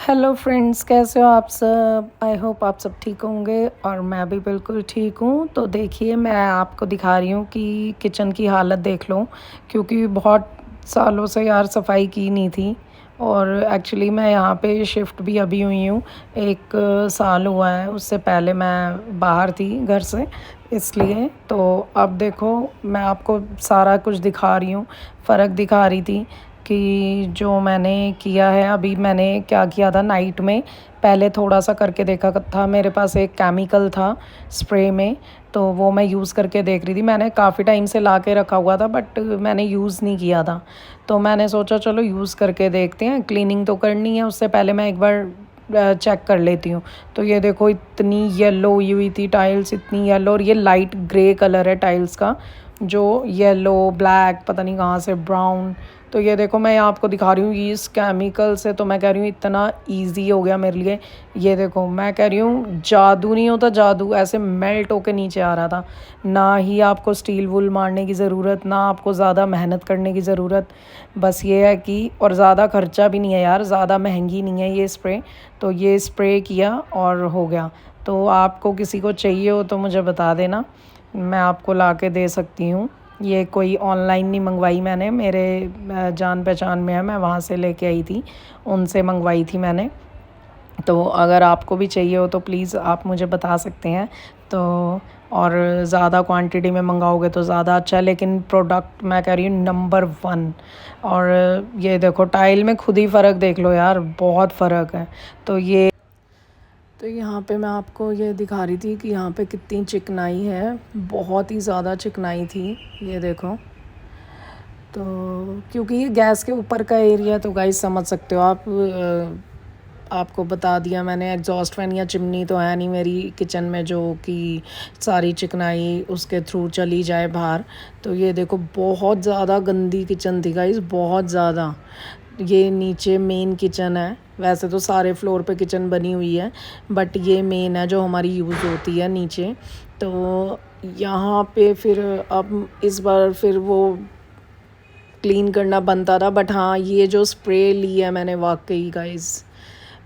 Hello friends, कैसे हो आप सब। आई होप आप सब ठीक होंगे और मैं भी बिल्कुल ठीक हूँ। तो देखिए, मैं आपको दिखा रही हूँ कि किचन की हालत देख लो, क्योंकि बहुत सालों से यार सफाई की नहीं थी। और एक्चुअली मैं यहाँ पे शिफ्ट भी अभी हुई हूँ, एक साल हुआ है। उससे पहले मैं बाहर थी घर से, इसलिए। तो अब देखो, मैं आपको सारा कुछ दिखा रही हूँ, फ़र्क दिखा रही थी कि जो मैंने किया है। अभी मैंने क्या किया था नाइट में, पहले थोड़ा सा करके देखा था। मेरे पास एक केमिकल था स्प्रे में, तो वो मैं यूज़ करके देख रही थी। मैंने काफ़ी टाइम से ला के रखा हुआ था, बट मैंने यूज़ नहीं किया था। तो मैंने सोचा चलो यूज़ करके देखते हैं, क्लीनिंग तो करनी है, उससे पहले मैं एक बार चेक कर लेती हूँ। तो ये देखो, इतनी येलो हुई हुई थी टाइल्स, इतनी येलो। और ये लाइट ग्रे कलर है टाइल्स का, जो येलो ब्लैक पता नहीं कहाँ से ब्राउन। तो ये देखो, मैं आपको दिखा रही हूँ इस केमिकल से। तो मैं कह रही हूँ इतना इजी हो गया मेरे लिए। ये देखो, मैं कह रही हूँ जादू नहीं होता, जादू ऐसे मेल्ट होके नीचे आ रहा था। ना ही आपको स्टील वूल मारने की ज़रूरत, ना आपको ज़्यादा मेहनत करने की ज़रूरत। बस ये है कि, और ज़्यादा खर्चा भी नहीं है यार, ज़्यादा महंगी नहीं है ये स्प्रे। तो ये स्प्रे किया और हो गया। तो आपको किसी को चाहिए हो तो मुझे बता देना, मैं आपको ला के दे सकती हूँ। ये कोई ऑनलाइन नहीं मंगवाई मैंने, मेरे जान पहचान में है, मैं वहाँ से लेके आई थी, उनसे मंगवाई थी मैंने। तो अगर आपको भी चाहिए हो तो प्लीज़ आप मुझे बता सकते हैं। तो और ज़्यादा क्वांटिटी में मंगाओगे तो ज़्यादा अच्छा है, लेकिन प्रोडक्ट मैं कह रही हूँ नंबर 1। और ये देखो, टाइल में खुद ही फ़र्क देख लो यार, बहुत फ़र्क है। तो यहाँ पे मैं आपको ये दिखा रही थी कि यहाँ पे कितनी चिकनाई है, बहुत ही ज़्यादा चिकनाई थी। ये देखो, तो क्योंकि ये गैस के ऊपर का एरिया, तो गाइस समझ सकते हो आप। आपको बता दिया मैंने, एग्जॉस्ट फैन या चिमनी तो है नहीं मेरी किचन में जो कि सारी चिकनाई उसके थ्रू चली जाए बाहर। तो ये देखो, बहुत ज़्यादा गंदी किचन थी गाइस, बहुत ज़्यादा। ये नीचे मेन किचन है, वैसे तो सारे फ्लोर पे किचन बनी हुई है, बट ये मेन है जो हमारी यूज़ होती है नीचे। तो यहाँ पे फिर अब इस बार फिर वो क्लीन करना बनता था, बट हाँ, ये जो स्प्रे ली है मैंने, वाकई गाइस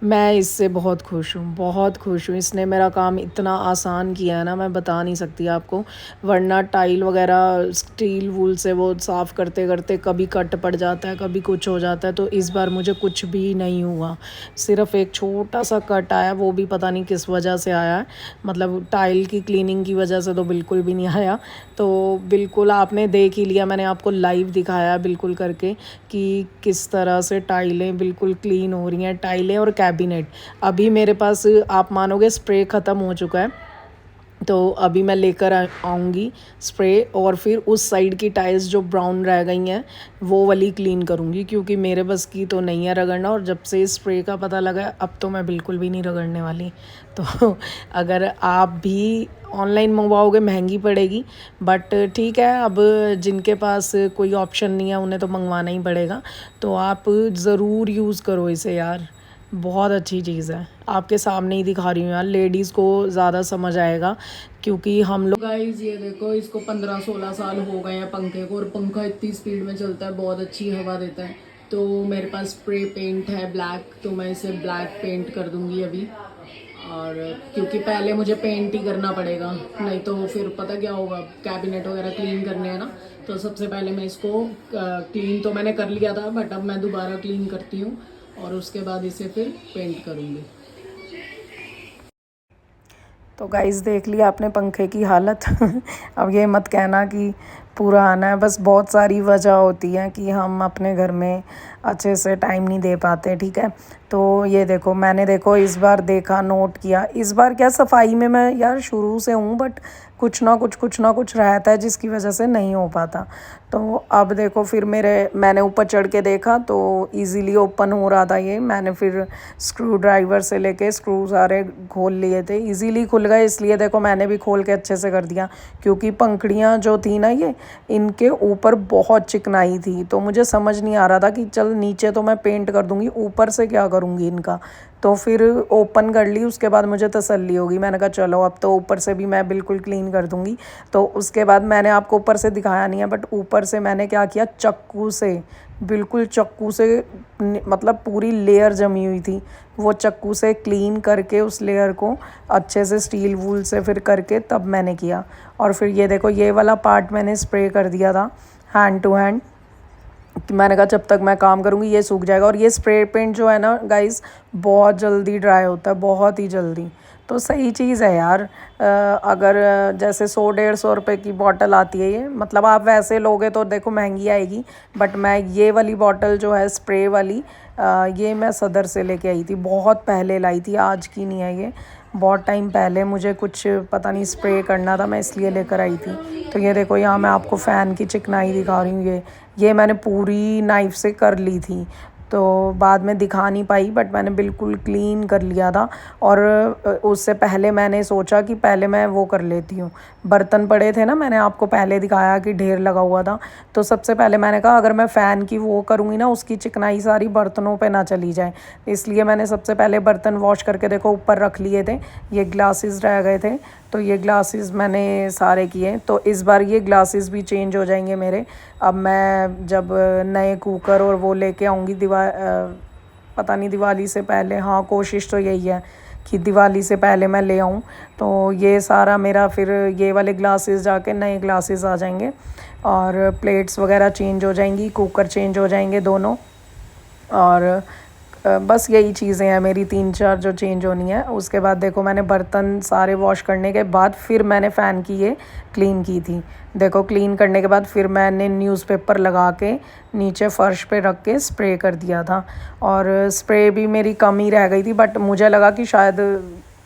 मैं इससे बहुत खुश हूँ, बहुत खुश हूँ। इसने मेरा काम इतना आसान किया है ना, मैं बता नहीं सकती आपको। वरना टाइल वगैरह स्टील वूल से वो साफ़ करते करते कभी कट पड़ जाता है, कभी कुछ हो जाता है। तो इस बार मुझे कुछ भी नहीं हुआ, सिर्फ़ एक छोटा सा कट आया, वो भी पता नहीं किस वजह से आया है। मतलब टाइल की क्लीनिंग की वजह से तो बिल्कुल भी नहीं आया। तो बिल्कुल आपने देख ही लिया, मैंने आपको लाइव दिखाया बिल्कुल करके कि किस तरह से टाइलें बिल्कुल क्लीन हो रही हैं, टाइलें और कैबिनेट। अभी मेरे पास, आप मानोगे, स्प्रे ख़त्म हो चुका है। तो अभी मैं लेकर आऊँगी स्प्रे, और फिर उस साइड की टाइल्स जो ब्राउन रह गई हैं वो वाली क्लीन करूँगी, क्योंकि मेरे बस की तो नहीं है रगड़ना। और जब से स्प्रे का पता लगा, अब तो मैं बिल्कुल भी नहीं रगड़ने वाली। तो अगर आप भी ऑनलाइन मंगवाओगे महंगी पड़ेगी, बट ठीक है, अब जिनके पास कोई ऑप्शन नहीं है उन्हें तो मंगवाना ही पड़ेगा। तो आप ज़रूर यूज़ करो इसे यार, बहुत अच्छी चीज़ है। आपके सामने ही दिखा रही हूँ यार, लेडीज़ को ज़्यादा समझ आएगा, क्योंकि हम लोग। गाइस ये देखो, इसको 15-16 साल हो गए हैं पंखे को, और पंखा इतनी स्पीड में चलता है, बहुत अच्छी हवा देता है। तो मेरे पास स्प्रे पेंट है ब्लैक, तो मैं इसे ब्लैक पेंट कर दूँगी अभी। और क्योंकि पहले मुझे पेंट ही करना पड़ेगा, नहीं तो फिर पता क्या होगा, कैबिनेट वगैरह क्लीन करने हैं ना। तो सबसे पहले मैं इसको क्लीन तो मैंने कर लिया था, बट अब मैं दोबारा क्लीन करती हूँ, और उसके बाद इसे फिर पेंट करूँगी। तो गाइस देख लिया आपने पंखे की हालत। अब ये मत कहना कि पूरा आना है, बस बहुत सारी वजह होती है कि हम अपने घर में अच्छे से टाइम नहीं दे पाते, ठीक है। तो ये देखो, मैंने देखो इस बार देखा, नोट किया, इस बार क्या सफाई में मैं यार शुरू से हूँ, बट कुछ ना कुछ रहता है जिसकी वजह से नहीं हो पाता। तो अब देखो, फिर मैंने ऊपर चढ़ के देखा तो इजीली ओपन हो रहा था ये। मैंने फिर स्क्रू ड्राइवर से लेके स्क्रू सारे खोल लिए थे, इजीली खुल गए। इसलिए देखो, मैंने भी खोल के अच्छे से कर दिया, क्योंकि पंखड़ियाँ जो थी ना, ये इनके ऊपर बहुत चिकनाई थी। तो मुझे समझ नहीं आ रहा था कि चल नीचे तो मैं पेंट कर दूँगी, ऊपर से क्या करूँगी इनका। तो फिर ओपन कर ली, उसके बाद मुझे तसल्ली होगी। मैंने कहा चलो, अब तो ऊपर से भी मैं बिल्कुल क्लीन कर दूँगी। तो उसके बाद मैंने आपको ऊपर से दिखाया नहीं है, बट ऊपर से मैंने क्या किया, बिल्कुल चक्कू से मतलब पूरी लेयर जमी हुई थी, वो चक्कू से क्लीन करके उस लेयर को अच्छे से स्टील वूल से फिर करके तब मैंने किया। और फिर ये देखो ये वाला पार्ट मैंने स्प्रे कर दिया था हैंड टू हैंड, कि मैंने कहा जब तक मैं काम करूँगी ये सूख जाएगा। और ये स्प्रे पेंट जो है ना गाइस बहुत जल्दी ड्राई होता है, बहुत ही जल्दी। तो सही चीज़ है यार। अगर जैसे 100-150 रुपए की बॉटल आती है ये, मतलब आप वैसे लोगे तो देखो महंगी आएगी, बट मैं ये वाली बॉटल जो है स्प्रे वाली, ये मैं सदर से लेके आई थी, बहुत पहले लाई थी, आज की नहीं है ये, बहुत टाइम पहले मुझे कुछ पता नहीं स्प्रे करना था, मैं इसलिए लेकर आई थी। तो ये देखो यहाँ मैं आपको फ़ैन की चिकनाई दिखा रही हूँ, ये मैंने पूरी नाइफ़ से कर ली थी, तो बाद में दिखा नहीं पाई, बट मैंने बिल्कुल क्लीन कर लिया था। और उससे पहले मैंने सोचा कि पहले मैं वो कर लेती हूँ, बर्तन पड़े थे ना, मैंने आपको पहले दिखाया कि ढेर लगा हुआ था, तो सबसे पहले मैंने कहा अगर मैं फ़ैन की वो करूँगी ना उसकी चिकनाई सारी बर्तनों पे ना चली जाए, इसलिए मैंने सबसे पहले बर्तन वॉश करके देखो ऊपर रख लिए थे। ये ग्लासेस रह गए थे, तो ये ग्लासेस मैंने सारे किए, तो इस बार ये ग्लासेस भी चेंज हो जाएंगे मेरे। अब मैं जब नए कुकर और वो लेके आऊँगी पता नहीं दिवाली से पहले, हाँ कोशिश तो यही है कि दिवाली से पहले मैं ले आऊँ, तो ये सारा मेरा फिर ये वाले ग्लासेस जाके नए ग्लासेस आ जाएंगे, और प्लेट्स वगैरह चेंज हो जाएंगी, कुकर चेंज हो जाएंगे दोनों। और बस यही चीज़ें हैं मेरी 3-4 जो चेंज होनी है। उसके बाद देखो मैंने बर्तन सारे वॉश करने के बाद फिर मैंने फ़ैन की ये क्लीन की थी। देखो क्लीन करने के बाद फिर मैंने न्यूज़पेपर लगा के नीचे फ़र्श पे रख के स्प्रे कर दिया था, और स्प्रे भी मेरी कम ही रह गई थी, बट मुझे लगा कि शायद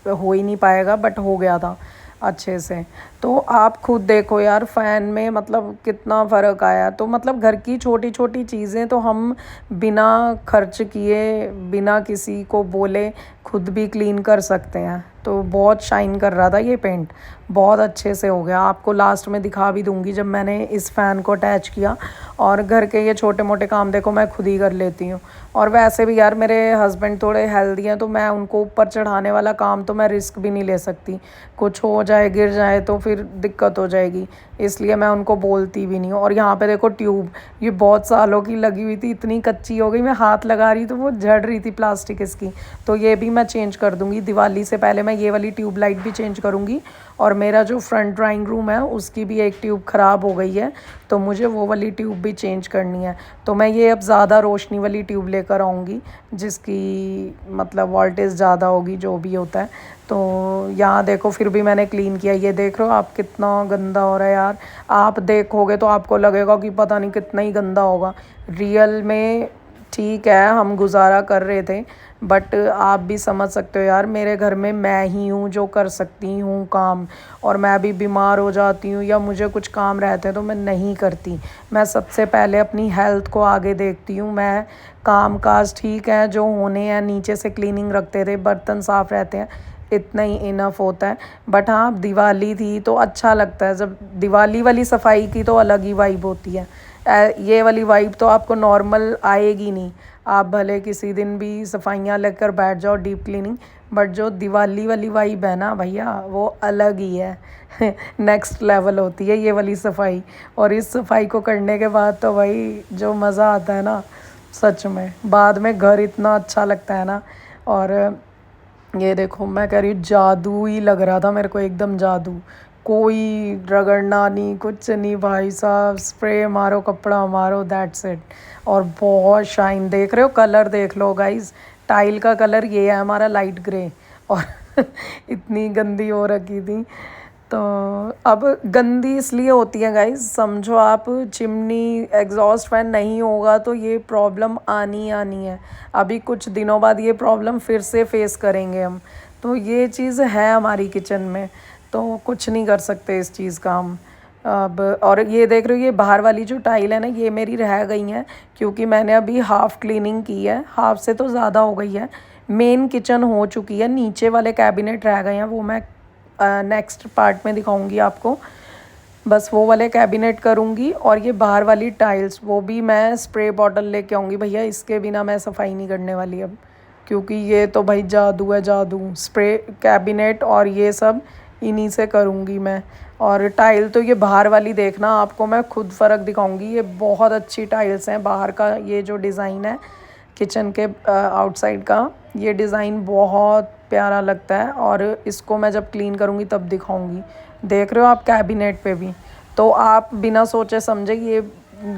हो ही नहीं पाएगा, बट हो गया था अच्छे से। तो आप खुद देखो यार फ़ैन में मतलब कितना फ़र्क आया। तो मतलब घर की छोटी छोटी चीज़ें तो हम बिना खर्च किए, बिना किसी को बोले खुद भी क्लीन कर सकते हैं। तो बहुत शाइन कर रहा था ये पेंट, बहुत अच्छे से हो गया। आपको लास्ट में दिखा भी दूंगी जब मैंने इस फ़ैन को अटैच किया। और घर के ये छोटे मोटे काम देखो मैं खुद ही कर लेती हूँ। और वैसे भी यार मेरे हस्बैंड थोड़े हेल्दी हैं, तो मैं उनको ऊपर चढ़ाने वाला काम तो मैं रिस्क भी नहीं ले सकती, कुछ हो जाए गिर जाए तो फिर दिक्कत हो जाएगी, इसलिए मैं उनको बोलती भी नहीं हूँ। और यहाँ पे देखो ट्यूब, ये बहुत सालों की लगी हुई थी, इतनी कच्ची हो गई, मैं हाथ लगा रही तो वो झड़ रही थी प्लास्टिक इसकी, तो ये भी मैं चेंज कर दूँगी दिवाली से पहले। मैं ये वाली ट्यूब लाइट भी चेंज करूँगी। और मेरा जो फ्रंट ड्राइंग रूम है उसकी भी एक ट्यूब ख़राब हो गई है, तो मुझे वो वाली ट्यूब भी चेंज करनी है। तो मैं ये अब ज़्यादा रोशनी वाली ट्यूब लेकर आऊँगी, जिसकी मतलब वोल्टेज ज़्यादा होगी, जो भी होता है। तो यहाँ देखो फिर भी मैंने क्लीन किया, ये देख रहे हो आप कितना गंदा हो रहा है यार। आप देखोगे तो आपको लगेगा कि पता नहीं कितना ही गंदा होगा, रियल में ठीक है हम गुजारा कर रहे थे, बट आप भी समझ सकते हो यार, मेरे घर में मैं ही हूँ जो कर सकती हूँ काम, और मैं भी बीमार हो जाती हूँ या मुझे कुछ काम रहते हैं तो मैं नहीं करती। मैं सबसे पहले अपनी हेल्थ को आगे देखती हूँ। मैं काम काज ठीक है जो होने हैं, नीचे से क्लीनिंग रखते थे, बर्तन साफ़ रहते हैं, इतना ही इनफ होता है। बट हाँ दिवाली थी तो अच्छा लगता है, जब दिवाली वाली सफाई की तो अलग ही वाइब होती है। ये वाली वाइब तो आपको नॉर्मल आएगी नहीं, आप भले किसी दिन भी सफाइयाँ लेकर बैठ जाओ डीप क्लीनिंग, बट जो दिवाली वाली वाइब है ना भैया वो अलग ही है। नेक्स्ट लेवल होती है ये वाली सफाई। और इस सफाई को करने के बाद तो भाई जो मज़ा आता है ना, सच में बाद में घर इतना अच्छा लगता है ना। और ये देखो मैं कह रही हूँ जादू ही लग रहा था मेरे को, एकदम जादू, कोई रगड़ना नहीं कुछ नहीं भाई साहब, स्प्रे मारो कपड़ा मारो दैट्स इट। और बहुत शाइन, देख रहे हो कलर देख लो गाइस, टाइल का कलर ये है हमारा लाइट ग्रे। और इतनी गंदी हो रखी थी। तो अब गंदी इसलिए होती है गाइस, समझो आप चिमनी एग्जॉस्ट फैन नहीं होगा तो ये प्रॉब्लम आनी आनी है। अभी कुछ दिनों बाद ये प्रॉब्लम फिर से फेस करेंगे हम, तो ये चीज़ है हमारी किचन में, तो कुछ नहीं कर सकते इस चीज़ का हम अब। और ये देख रहे हो ये बाहर वाली जो टाइल है ना, ये मेरी रह गई हैं, क्योंकि मैंने अभी हाफ़ क्लीनिंग की है, हाफ़ से तो ज़्यादा हो गई है। मेन किचन हो चुकी है, नीचे वाले कैबिनेट रह गए हैं, वो मैं नेक्स्ट पार्ट में दिखाऊंगी आपको। बस वो वाले कैबिनेट करूँगी, और ये बाहर वाली टाइल्स वो भी मैं स्प्रे बॉटल लेके आऊँगी भैया, इसके बिना मैं सफाई नहीं करने वाली अब, क्योंकि ये तो भाई जादू है जादू। स्प्रे कैबिनेट और ये सब इन्हीं से करूँगी मैं। और टाइल तो ये बाहर वाली देखना, आपको मैं खुद फ़र्क दिखाऊंगी। ये बहुत अच्छी टाइल्स हैं बाहर का। ये जो डिज़ाइन है किचन के आउटसाइड का, ये डिज़ाइन बहुत प्यारा लगता है। और इसको मैं जब क्लीन करूँगी तब दिखाऊंगी। देख रहे हो आप कैबिनेट पे भी, तो आप बिना सोचे समझे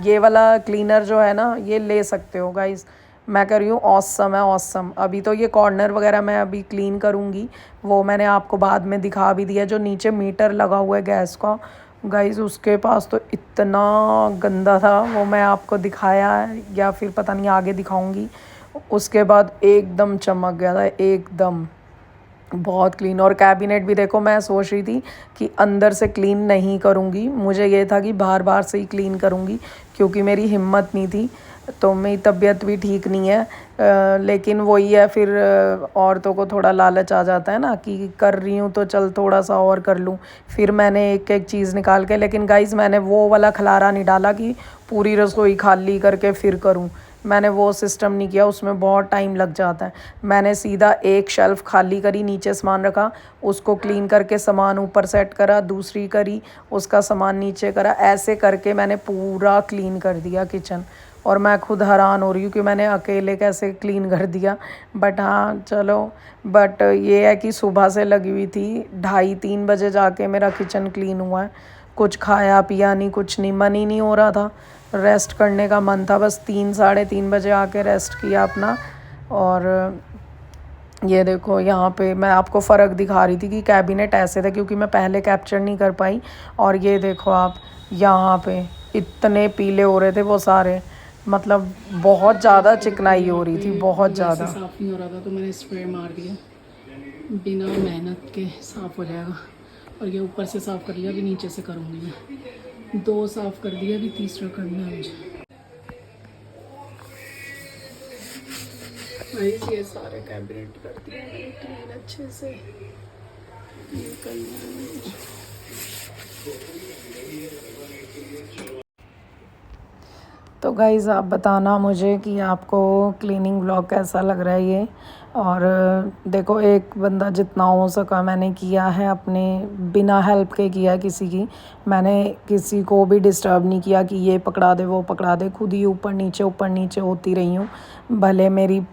ये वाला क्लीनर जो है ना, ये ले सकते हो गाइस। मैं कर रही हूँ ऑसम है, ऑसम। अभी तो ये कॉर्नर वगैरह मैं अभी क्लीन करूँगी, वो मैंने आपको बाद में दिखा भी दिया। जो नीचे मीटर लगा हुआ है गैस का गाइस, उसके पास तो इतना गंदा था, वो मैं आपको दिखाया है या फिर पता नहीं आगे दिखाऊंगी। उसके बाद एकदम चमक गया था, एकदम बहुत क्लीन। और कैबिनेट भी देखो, मैं सोच रही थी कि अंदर से क्लीन नहीं करूँगी, मुझे ये था कि बाहर बाहर से ही क्लीन करूँगी, क्योंकि मेरी हिम्मत नहीं थी। तो मेरी तबीयत भी ठीक नहीं है, लेकिन वही है फिर, औरतों को थोड़ा लालच आ जाता है ना कि कर रही हूँ तो चल थोड़ा सा और कर लूँ। फिर मैंने एक एक चीज़ निकाल के, लेकिन गाइस मैंने वो वाला खलारा नहीं डाला कि पूरी रसोई खाली करके फिर करूँ। मैंने वो सिस्टम नहीं किया, उसमें बहुत टाइम लग जाता है। मैंने सीधा एक शेल्फ़ खाली करी, नीचे सामान रखा, उसको क्लीन करके सामान ऊपर सेट करा, दूसरी करी, उसका सामान नीचे करा। ऐसे करके मैंने पूरा क्लीन कर दिया किचन। और मैं खुद हैरान हो रही हूँ कि मैंने अकेले कैसे क्लीन कर दिया। बट हाँ चलो, बट ये है कि सुबह से लगी हुई थी, 2:30-3 बजे जाके मेरा किचन क्लीन हुआ है। कुछ खाया पिया नहीं, कुछ नहीं, मन ही नहीं हो रहा था, रेस्ट करने का मन था बस। 3-3:30 बजे आके रेस्ट किया अपना। और ये देखो यहाँ पे मैं आपको फ़र्क दिखा रही थी कि कैबिनेट ऐसे थे, क्योंकि मैं पहले कैप्चर नहीं कर पाई। और ये देखो आप, यहाँ पे इतने पीले हो रहे थे वो सारे, मतलब बहुत ज़्यादा चिकनाई हो रही थी, बहुत ज़्यादा। साफ़ नहीं हो रहा था तो मैंने स्प्रे मार दिया, बिना मेहनत के साफ़ हो जाएगा। और ये ऊपर से साफ़ कर लिया, अभी नीचे से करूँगी मैं। 2 साफ़ कर दिया, अभी तीसरा करना है मुझे। ये सारे कैबिनेट कर दिए मैंने क्लीन अच्छे से। ये करना है मुझे। तो गाइज़ आप बताना मुझे कि आपको क्लीनिंग व्लॉग कैसा लग रहा है ये। और देखो, एक बंदा जितना हो सका मैंने किया है, अपने बिना हेल्प के किया है किसी की। मैंने किसी को भी डिस्टर्ब नहीं किया कि ये पकड़ा दे वो पकड़ा दे, खुद ही ऊपर नीचे होती रही हूँ। भले मेरी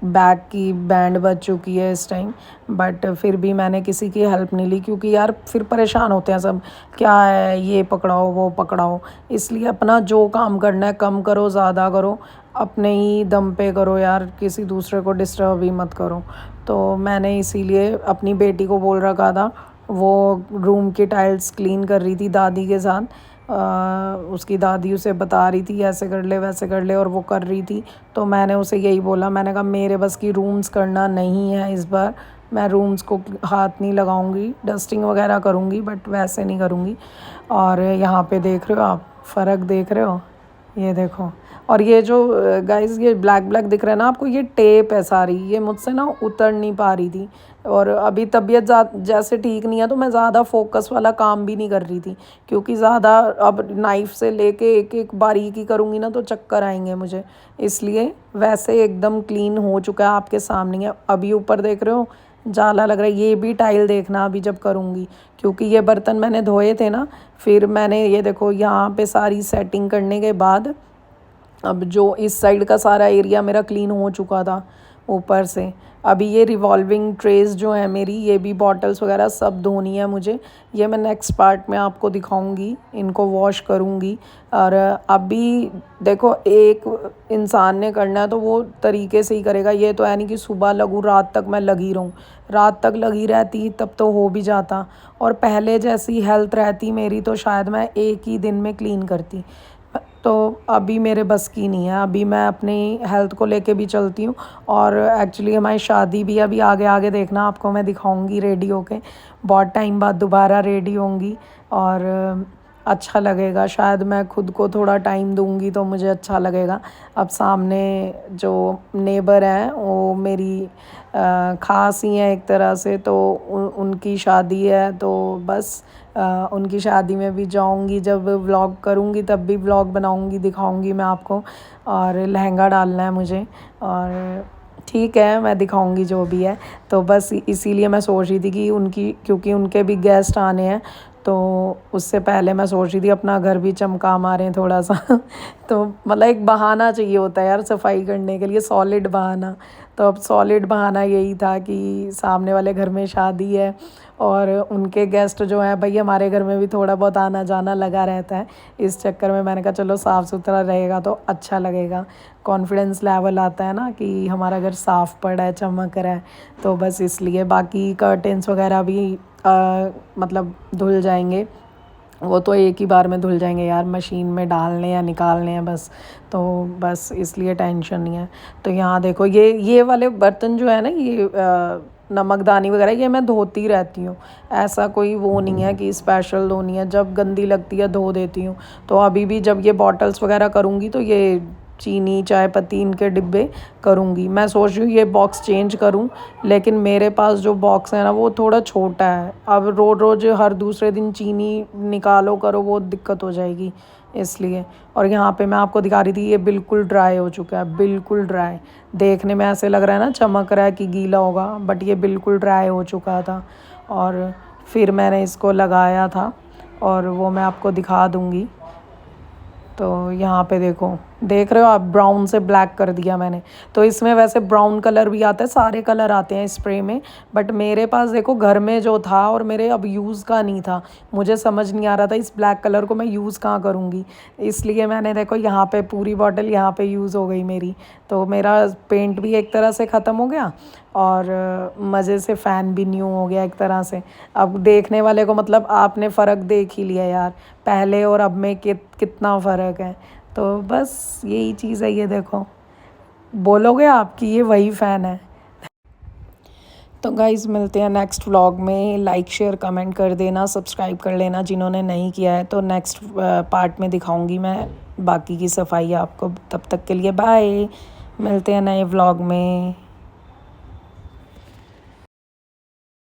बैग की बैंड बज चुकी है इस टाइम, बट फिर भी मैंने किसी की हेल्प नहीं ली, क्योंकि यार फिर परेशान होते हैं सब, क्या है ये पकड़ाओ वो पकड़ाओ। इसलिए अपना जो काम करना है कम करो, ज़्यादा करो, अपने ही दम पे करो यार, किसी दूसरे को डिस्टर्ब ही मत करो। तो मैंने इसीलिए अपनी बेटी को बोल रखा था, वो रूम की टाइल्स क्लीन कर रही थी दादी के साथ। उसकी दादी उसे बता रही थी ऐसे कर ले वैसे कर ले, और वो कर रही थी। तो मैंने उसे यही बोला, मैंने कहा मेरे बस की रूम्स करना नहीं है इस बार, मैं रूम्स को हाथ नहीं लगाऊंगी, डस्टिंग वगैरह करूंगी बट वैसे नहीं करूंगी। और यहाँ पे देख रहे हो आप, फ़र्क देख रहे हो, ये देखो। और ये जो गाइस ये ब्लैक ब्लैक दिख रहा है ना आपको, ये टेप है सारी, ये मुझसे ना उतर नहीं पा रही थी। और अभी तबीयत जैसे ठीक नहीं है, तो मैं ज़्यादा फोकस वाला काम भी नहीं कर रही थी, क्योंकि ज़्यादा अब नाइफ़ से लेके एक एक बारीकी करूँगी ना तो चक्कर आएंगे मुझे। इसलिए वैसे एकदम क्लीन हो चुका है, आपके सामने है। अभी ऊपर देख रहे हो जाला लग रहा है, ये भी टाइल देखना अभी जब करूँगी, क्योंकि ये बर्तन मैंने धोए थे ना। फिर मैंने ये देखो यहाँ पे सारी सेटिंग करने के बाद, अब जो इस साइड का सारा एरिया मेरा क्लीन हो चुका था ऊपर से। अभी ये रिवॉल्विंग ट्रेस जो है मेरी, ये भी बॉटल्स वगैरह सब धोनी है मुझे। ये मैं नेक्स्ट पार्ट में आपको दिखाऊंगी, इनको वॉश करूंगी। और अभी देखो, एक इंसान ने करना है तो वो तरीके से ही करेगा। ये तो है नहीं कि सुबह लगूँ रात तक मैं लगी रहूँ, रात तक लगी रहती तब तो हो भी जाता। और पहले जैसी हेल्थ रहती मेरी तो शायद मैं एक ही दिन में क्लीन करती। तो अभी मेरे बस की नहीं है, अभी मैं अपनी हेल्थ को लेके भी चलती हूँ। और एक्चुअली हमारी शादी भी अभी आगे आगे देखना, आपको मैं दिखाऊंगी रेडी होके, बहुत टाइम बाद दोबारा रेडी होंगी। और अच्छा लगेगा, शायद मैं खुद को थोड़ा टाइम दूंगी तो मुझे अच्छा लगेगा। अब सामने जो नेबर हैं वो मेरी ख़ास ही हैं एक तरह से, तो उनकी शादी है, तो बस उनकी शादी में भी जाऊंगी, जब व्लॉग करूंगी तब भी व्लॉग बनाऊंगी, दिखाऊंगी मैं आपको। और लहंगा डालना है मुझे, और ठीक है मैं दिखाऊंगी जो भी है। तो बस इसीलिए मैं सोच रही थी कि क्योंकि उनके भी गेस्ट आने हैं, तो उससे पहले मैं सोच रही थी अपना घर भी चमका मारें थोड़ा सा तो मतलब एक बहाना चाहिए होता है यार सफाई करने के लिए, सॉलिड बहाना। तो अब सॉलिड बहाना यही था कि सामने वाले घर में शादी है और उनके गेस्ट जो हैं भाई हमारे घर में भी थोड़ा बहुत आना जाना लगा रहता है। इस चक्कर में मैंने कहा चलो साफ़ सुथरा रहेगा तो अच्छा लगेगा, कॉन्फिडेंस लेवल आता है ना कि हमारा घर साफ़ पड़ा है, चमक रहा है। तो बस इसलिए बाकी कर्टेंस वगैरह भी मतलब धुल जाएंगे, वो तो एक ही बार में धुल जाएंगे यार, मशीन में डालने या निकालने हैं बस। तो बस इसलिए टेंशन नहीं है। तो यहाँ देखो ये वाले बर्तन जो है ना, ये नमकदानी वगैरह ये मैं धोती रहती हूँ, ऐसा कोई वो नहीं है कि स्पेशल धोनी है, जब गंदी लगती है धो देती हूँ। तो अभी भी जब ये बॉटल्स वगैरह करूँगी तो ये चीनी चाय पत्ती इनके डिब्बे करूँगी। मैं सोच रही हूँ ये बॉक्स चेंज करूँ, लेकिन मेरे पास जो बॉक्स है ना वो थोड़ा छोटा है, अब रोज़ रोज़ हर दूसरे दिन चीनी निकालो करो वो दिक्कत हो जाएगी इसलिए। और यहाँ पे मैं आपको दिखा रही थी ये बिल्कुल ड्राई हो चुका है, बिल्कुल ड्राई। देखने में ऐसे लग रहा है ना चमक रहा है कि गीला होगा, बट ये बिल्कुल ड्राई हो चुका था। और फिर मैंने इसको लगाया था और वो मैं आपको दिखा दूँगी। तो यहाँ पे देखो, देख रहे हो आप, ब्राउन से ब्लैक कर दिया मैंने। तो इसमें वैसे ब्राउन कलर भी आता है, सारे कलर आते हैं स्प्रे में, बट मेरे पास देखो घर में जो था और मेरे अब यूज़ का नहीं था, मुझे समझ नहीं आ रहा था इस ब्लैक कलर को मैं यूज़ कहाँ करूँगी, इसलिए मैंने देखो यहाँ पे पूरी बॉटल यहाँ पे यूज़ हो गई मेरी। तो मेरा पेंट भी एक तरह से ख़त्म हो गया और मज़े से फ़ैन भी न्यू हो गया एक तरह से। अब देखने वाले को मतलब आपने फ़र्क देख ही लिया यार, पहले और अब में कितना फ़र्क है। तो बस यही चीज़ है, ये देखो, बोलोगे आप कि ये वही फ़ैन है। तो गाइज़ मिलते हैं नेक्स्ट व्लॉग में, लाइक शेयर कमेंट कर देना, सब्सक्राइब कर लेना जिन्होंने नहीं किया है। तो नेक्स्ट पार्ट में दिखाऊंगी मैं बाकी की सफाई आपको, तब तक के लिए बाय, मिलते हैं नए व्लॉग में।